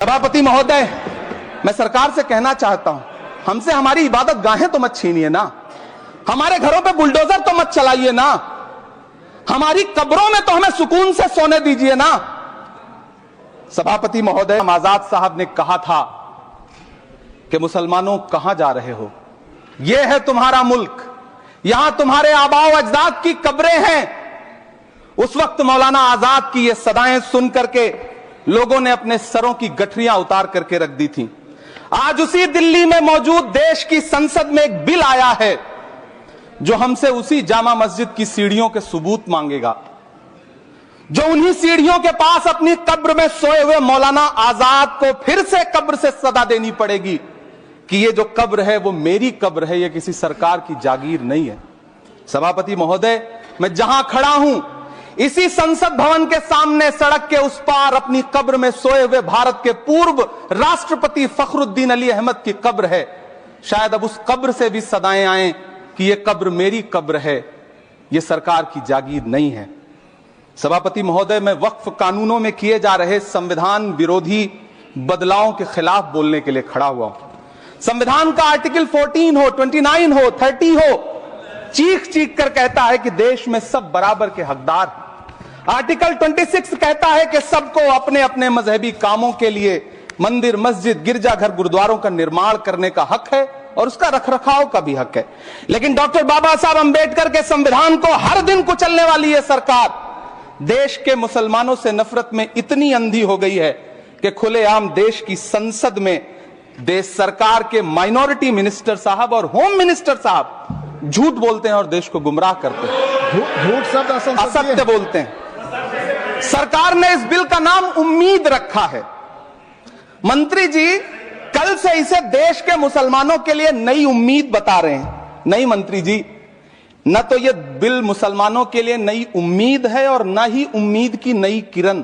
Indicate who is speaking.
Speaker 1: सभापति महोदय, मैं सरकार से कहना चाहता हूं, हमसे हमारी इबादत गाहें तो मत छीनिए ना, हमारे घरों पे बुलडोजर तो मत चलाइए ना, हमारी कब्रों में तो हमें सुकून से सोने दीजिए ना। सभापति महोदय, आजाद साहब ने कहा था कि मुसलमानों कहां जा रहे हो, यह है तुम्हारा मुल्क, यहां तुम्हारे आबाओ अजदाद की कब्रें हैं। उस वक्त मौलाना आजाद की ये सदाएं सुन करके लोगों ने अपने सरों की गठरियां उतार करके रख दी थी। आज उसी दिल्ली में मौजूद देश की संसद में एक बिल आया है जो हमसे उसी जामा मस्जिद की सीढ़ियों के सबूत मांगेगा, जो उन्हीं सीढ़ियों के पास अपनी कब्र में सोए हुए मौलाना आजाद को फिर से कब्र से सदा देनी पड़ेगी कि ये जो कब्र है वो मेरी कब्र है, ये किसी सरकार की जागीर नहीं है। सभापति महोदय, मैं जहां खड़ा हूं इसी संसद भवन के सामने सड़क के उस पार अपनी कब्र में सोए हुए भारत के पूर्व राष्ट्रपति फखरुद्दीन अली अहमद की कब्र है। शायद अब उस कब्र से भी सदाएं आए कि यह कब्र मेरी कब्र है, यह सरकार की जागीर नहीं है। सभापति महोदय, मैं वक्फ कानूनों में किए जा रहे संविधान विरोधी बदलावों के खिलाफ बोलने के लिए खड़ा हुआ हूं। संविधान का आर्टिकल 14 हो, 29 हो, 30 हो, चीख चीख कर कहता है कि देश में सब बराबर के हकदार हैं। आर्टिकल 26 कहता है कि सबको अपने अपने मजहबी कामों के लिए मंदिर, मस्जिद, गिरजाघर, गुरुद्वारों का निर्माण करने का हक है और उसका रखरखाव का भी हक है। लेकिन डॉक्टर बाबा साहब अंबेडकर के संविधान को हर दिन कुचलने वाली यह सरकार देश के मुसलमानों से नफरत में इतनी अंधी हो गई है कि खुलेआम देश की संसद में देश सरकार के माइनॉरिटी मिनिस्टर साहब और होम मिनिस्टर साहब झूठ बोलते हैं और देश को गुमराह करते हैं,
Speaker 2: झूठ शब्द
Speaker 1: असत्य बोलते हैं। सरकार ने इस बिल का नाम उम्मीद रखा है। मंत्री जी कल से इसे देश के मुसलमानों के लिए नई उम्मीद बता रहे हैं। नहीं मंत्री जी, न तो यह बिल मुसलमानों के लिए नई उम्मीद है और न ही उम्मीद की नई किरण।